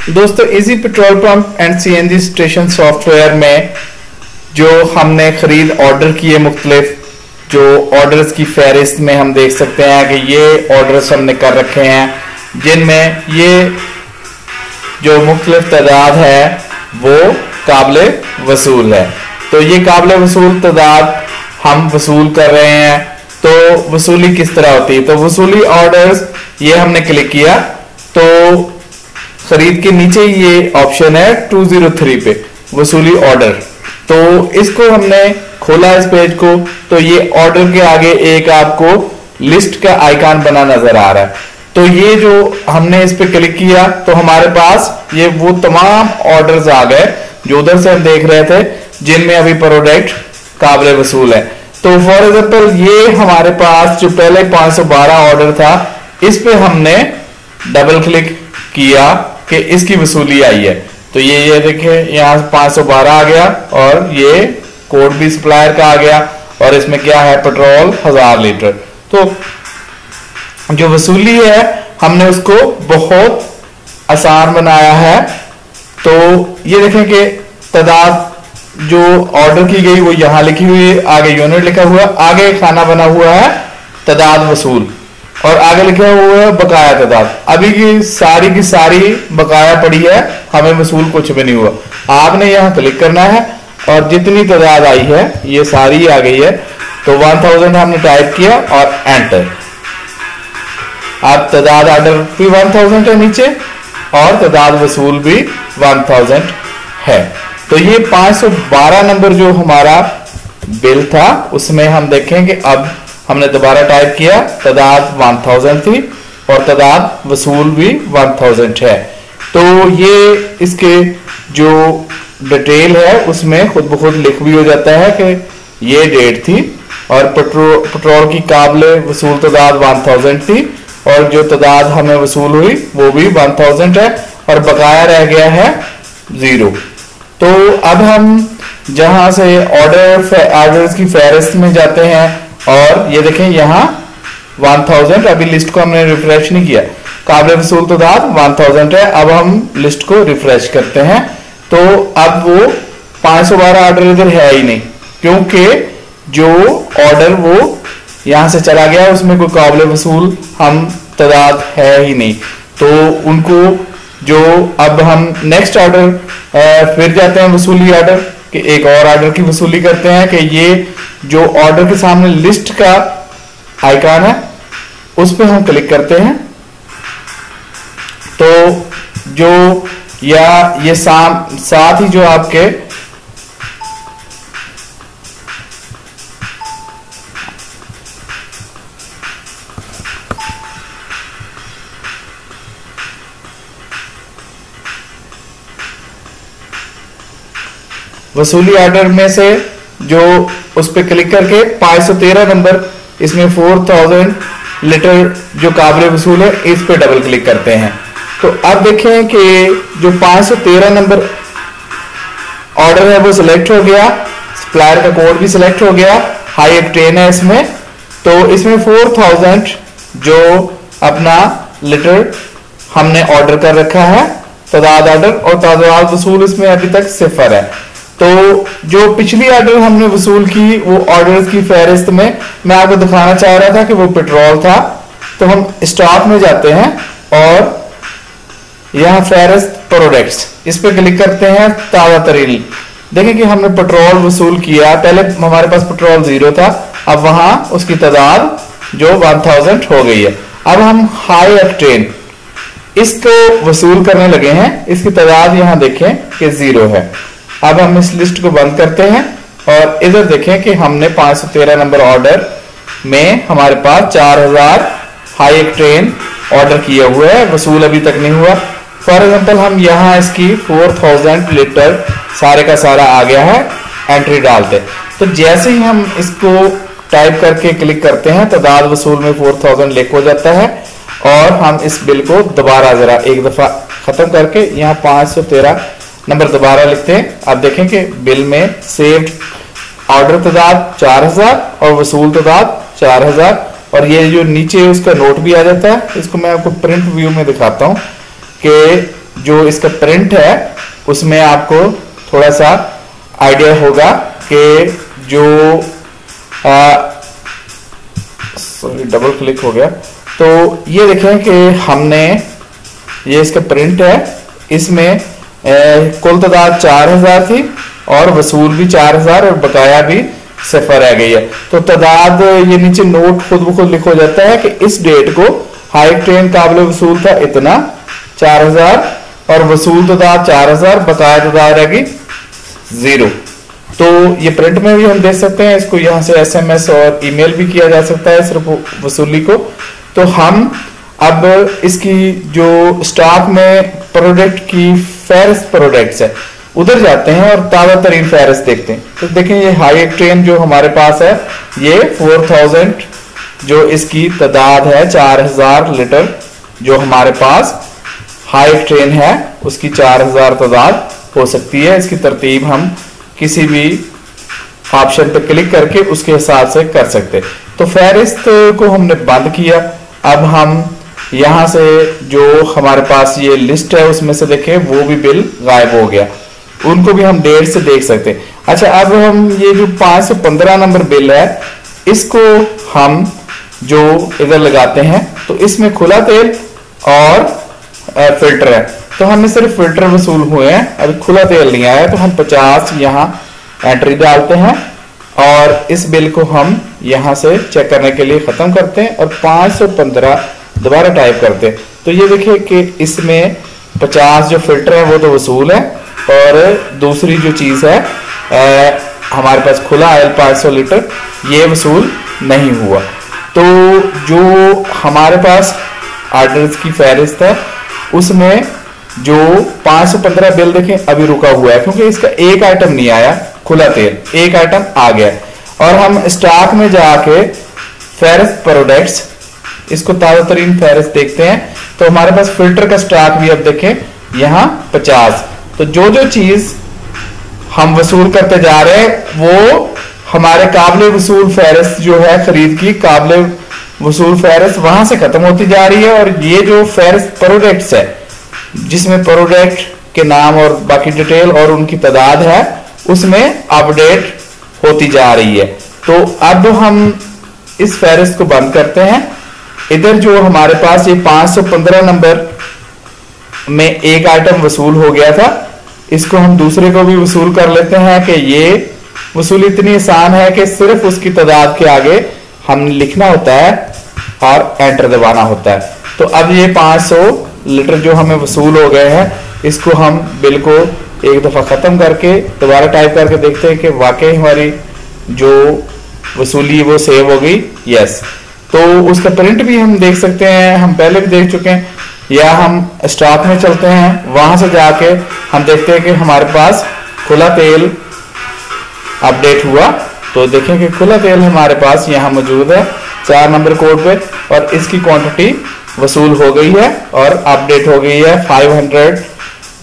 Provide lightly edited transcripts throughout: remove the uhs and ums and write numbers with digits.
दोस्तों easy petrol pump and CNG station software में जो हमने खरीद ऑर्डर किए मुख्तलिफ जो ऑर्डर्स की फहरिस्त में हम देख सकते हैं कि ये ऑर्डर्स हमने कर रखे हैं जिनमें ये जो मुख्तलिफ तादाद है वो काबिले वसूल है। तो ये काबिले वसूल तादाद हम वसूल कर रहे हैं। तो वसूली किस तरह होती है? तो वसूली ऑर्डर्स ये हमने क्लिक किया तो खरीद के नीचे ये ऑप्शन है 203 पे वसूली ऑर्डर। तो इसको हमने खोला इस पेज को तो ये ऑर्डर के आगे एक आपको लिस्ट का आइकॉन बना नजर आ रहा है। तो ये जो हमने इस पे क्लिक किया तो हमारे पास ये वो तमाम ऑर्डर्स आ गए जो उधर से हम देख रहे थे जिनमें अभी प्रोडक्ट काबिल वसूल है। तो फॉर एग्जांपल ये हमारे पास जो पहले 512 ऑर्डर था इस पे हमने डबल क्लिक किया कि इसकी वसूली आई है। तो ये देखिए यहाँ 512 आ गया और ये कोड भी सप्लायर का आ गया और इसमें क्या है पेट्रोल 1000 लीटर। तो जो वसूली है हमने उसको बहुत आसान बनाया है। तो ये देखें कि तादाद जो ऑर्डर की गई वो यहां लिखी हुई है, आगे यूनिट लिखा हुआ, आगे खाना बना हुआ है तादाद वसूल और आगे लिखा हुआ है बकाया तादाद। अभी की सारी बकाया पड़ी है, हमें वसूल कुछ भी नहीं हुआ। आपने यहां क्लिक करना है और जितनी तादाद आई है ये सारी आ गई है। तो 1000 हमने टाइप किया और एंटर। अब तादाद ऑर्डर भी 1000 है नीचे और तादाद वसूल भी 1000 है। तो ये 512 नंबर जो हमारा बिल था उसमें हम देखें कि अब हमने दोबारा टाइप किया तादाद 1000 थी और तादाद वसूल भी 1000 है। तो ये इसके जो डिटेल है उसमें खुद ब खुद लिख भी हो जाता है कि ये डेट थी और पेट्रोल की काबिले वसूल तादाद 1000 थी और जो तादाद हमें वसूल हुई वो भी 1000 है और बकाया रह गया है 0। तो अब हम जहां से ऑर्डर्स की फहरिस्त में जाते हैं और ये देखें यहाँ 1000 अभी लिस्ट को हमने रिफ्रेश नहीं किया, काबिल वसूल तादाद 1000 है। अब हम लिस्ट को रिफ्रेश करते हैं तो अब वो 512 ऑर्डर इधर है ही नहीं क्योंकि जो ऑर्डर वो यहां से चला गया उसमें कोई काबिल वसूल हम तादाद है ही नहीं। तो उनको जो अब हम नेक्स्ट ऑर्डर फिर जाते हैं वसूली ऑर्डर कि एक और ऑर्डर की वसूली करते हैं कि ये जो ऑर्डर के सामने लिस्ट का आइकॉन है उस पर हम क्लिक करते हैं। तो जो या ये साथ ही जो आपके वसूली ऑर्डर में से जो उस पर क्लिक करके 513 नंबर इसमें 4000 लीटर जो काबिल वसूल है इस पे डबल क्लिक करते हैं। तो अब देखें कि जो 513 नंबर ऑर्डर है वो सिलेक्ट हो गया, सप्लायर का कोड भी सिलेक्ट हो गया, हाई ऑक्टेन है इसमें। तो इसमें 4000 जो अपना लीटर हमने ऑर्डर कर रखा है तादाद ऑर्डर और तादाद वसूल इसमें अभी तक 0 है। तो जो पिछली ऑर्डर हमने वसूल की वो ऑर्डर्स की फहरिस्त में मैं आपको दिखाना चाह रहा था कि वो पेट्रोल था। तो हम स्टॉक में जाते हैं और यहाँ फहरिस्त प्रोडक्ट्स इस पे क्लिक करते हैं। ताज़ा तरीन देखें कि हमने पेट्रोल वसूल किया, पहले हमारे पास पेट्रोल 0 था, अब वहां उसकी तादाद जो 1000 हो गई है। अब हम हाई ऑक्टेन इसको वसूल करने लगे हैं, इसकी तादाद यहाँ देखें कि 0 है। अब हम इस लिस्ट को बंद करते हैं और इधर देखें कि हमने 513 नंबर ऑर्डर में हमारे पास 4000 हाई ऑक्टेन ऑर्डर किया हुआ है, वसूल अभी तक नहीं हुआ। फॉर एग्जांपल हम यहाँ इसकी 4000 लीटर सारे का सारा आ गया है, एंट्री डालते। तो जैसे ही हम इसको टाइप करके क्लिक करते हैं तादाद वसूल में 4000 लिख हो जाता है और हम इस बिल को दोबारा जरा एक दफा खत्म करके यहाँ 513 नंबर दोबारा लिखते हैं। अब देखें कि बिल में सेव्ड ऑर्डर तादाद 4000 और वसूल तादाद 4000 और ये जो नीचे उसका नोट भी आ जाता है। इसको मैं आपको प्रिंट व्यू में दिखाता हूं कि जो इसका प्रिंट है उसमें आपको थोड़ा सा आइडिया होगा कि जो सॉरी डबल क्लिक हो गया। तो ये देखें कि हमने ये इसका प्रिंट है, इसमें कुल तादाद 4000 थी और वसूल भी 4000 और बकाया भी 0 रह गई है। तो तादाद ये नीचे नोट खुद ब खुद लिखा जाता है कि इस डेट को हाई ट्रेन काबिल वसूल था इतना 4000 और वसूल तादाद 4000, बकाया तादाद रहेगी 0। तो ये प्रिंट में भी हम देख सकते हैं, इसको यहां से SMS और ईमेल भी किया जा सकता है सिर्फ वसूली को। तो हम अब इसकी जो स्टॉक में प्रोडक्ट की फेरिस्त प्रोडक्ट्स है उधर जाते हैं और ताज़ा तरीन फेरिस्त देखते हैं। तो देखें ये हाई ट्रेन जो हमारे पास है ये 4000 जो इसकी तादाद है 4000 लीटर जो हमारे पास हाई ट्रेन है उसकी 4000 तादाद हो सकती है। इसकी तरतीब हम किसी भी ऑप्शन पे क्लिक करके उसके हिसाब से कर सकते। तो फेरिस्त को हमने बंद किया। अब हम यहां से जो हमारे पास ये लिस्ट है उसमें से देखें वो भी बिल गायब हो गया, उनको भी हम डेट से देख सकते। अच्छा, अब हम ये जो 515 नंबर बिल है इसको हम जो इधर लगाते हैं तो इसमें खुला तेल और फिल्टर है। तो हमें सिर्फ फिल्टर वसूल हुए हैं, अभी खुला तेल नहीं आया। तो हम 50 यहाँ एंट्री डालते हैं और इस बिल को हम यहाँ से चेक करने के लिए खत्म करते हैं और 515 दोबारा टाइप करते हैं। तो ये देखिए कि इसमें 50 जो फिल्टर है वो तो वसूल है और दूसरी जो चीज है हमारे पास खुला ऑयल 500 लीटर ये वसूल नहीं हुआ। तो जो हमारे पास ऑर्डर्स की फहरिस्त है उसमें जो 515 बिल देखें अभी रुका हुआ है क्योंकि इसका एक आइटम नहीं आया, खुला तेल एक आइटम आ गया। और हम स्टॉक में जाके फेरिस्त प्रोडक्ट्स इसको ताजा तरीन फेरिस्त देखते हैं तो हमारे पास फिल्टर का स्टॉक भी अब देखें यहाँ 50। तो जो जो चीज हम वसूल करते जा रहे हैं वो हमारे काबिल वसूल फेरिस्त जो है खरीद की काबिल वसूल फेरिस्त वहां से खत्म होती जा रही है। और ये जो फेरिस्त प्रोडक्ट्स है जिसमें प्रोडक्ट के नाम और बाकी डिटेल और उनकी तादाद है उसमें अपडेट होती जा रही है। तो अब हम इस फेरिस्त को बंद करते हैं। इधर जो हमारे पास ये 515 नंबर में एक आइटम वसूल हो गया था इसको हम दूसरे को भी वसूल कर लेते हैं कि ये वसूली इतनी आसान है कि सिर्फ उसकी तादाद के आगे हम लिखना होता है और एंटर दबाना होता है। तो अब ये 500 लीटर जो हमें वसूल हो गए हैं इसको हम बिल को एक दफा खत्म करके दोबारा टाइप करके देखते हैं कि वाकई हमारी जो वसूली वो सेव हो गई। यस, तो उसका प्रिंट भी हम देख सकते हैं, हम पहले भी देख चुके हैं। या हम स्टॉक में चलते हैं वहां से जाके हम देखते हैं कि हमारे पास खुला तेल अपडेट हुआ। तो देखें कि खुला तेल हमारे पास यहाँ मौजूद है 4 नंबर कोड पे और इसकी क्वांटिटी वसूल हो गई है और अपडेट हो गई है 500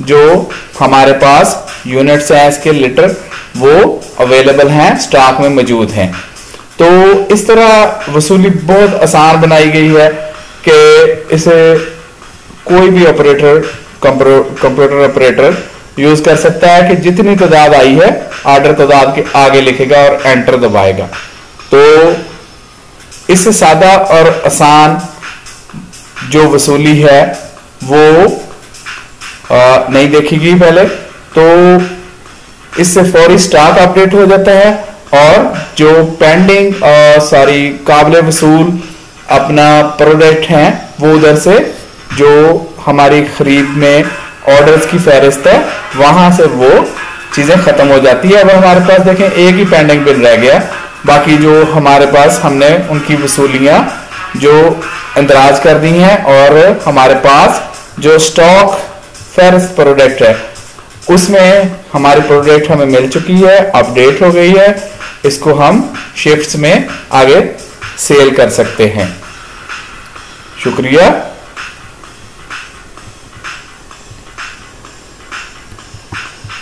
जो हमारे पास यूनिट्स हैं इसके लीटर वो अवेलेबल हैं, स्टॉक में मौजूद हैं। तो इस तरह वसूली बहुत आसान बनाई गई है कि इसे कोई भी ऑपरेटर कंप्यूटर ऑपरेटर यूज कर सकता है कि जितनी तादाद आई है ऑर्डर तादाद के आगे लिखेगा और एंटर दबाएगा। तो इससे सादा और आसान जो वसूली है वो नहीं देखेगी पहले। तो इससे फौरी स्टॉक अपडेट हो जाता है और जो पेंडिंग सारी काबिल वसूल अपना प्रोडक्ट हैं वो उधर से जो हमारी खरीद में ऑर्डर्स की फहरिस्त है वहां से वो चीजें खत्म हो जाती है। अब हमारे पास देखें एक ही पेंडिंग बिल रह गया, बाकी जो हमारे पास हमने उनकी वसूलियां जो इंदराज कर दी हैं और हमारे पास जो स्टॉक फहरिस्त प्रोडक्ट है उसमें हमारी प्रोडक्ट हमें मिल चुकी है, अपडेट हो गई है। इसको हम शिफ्ट्स में आगे सेल कर सकते हैं। शुक्रिया।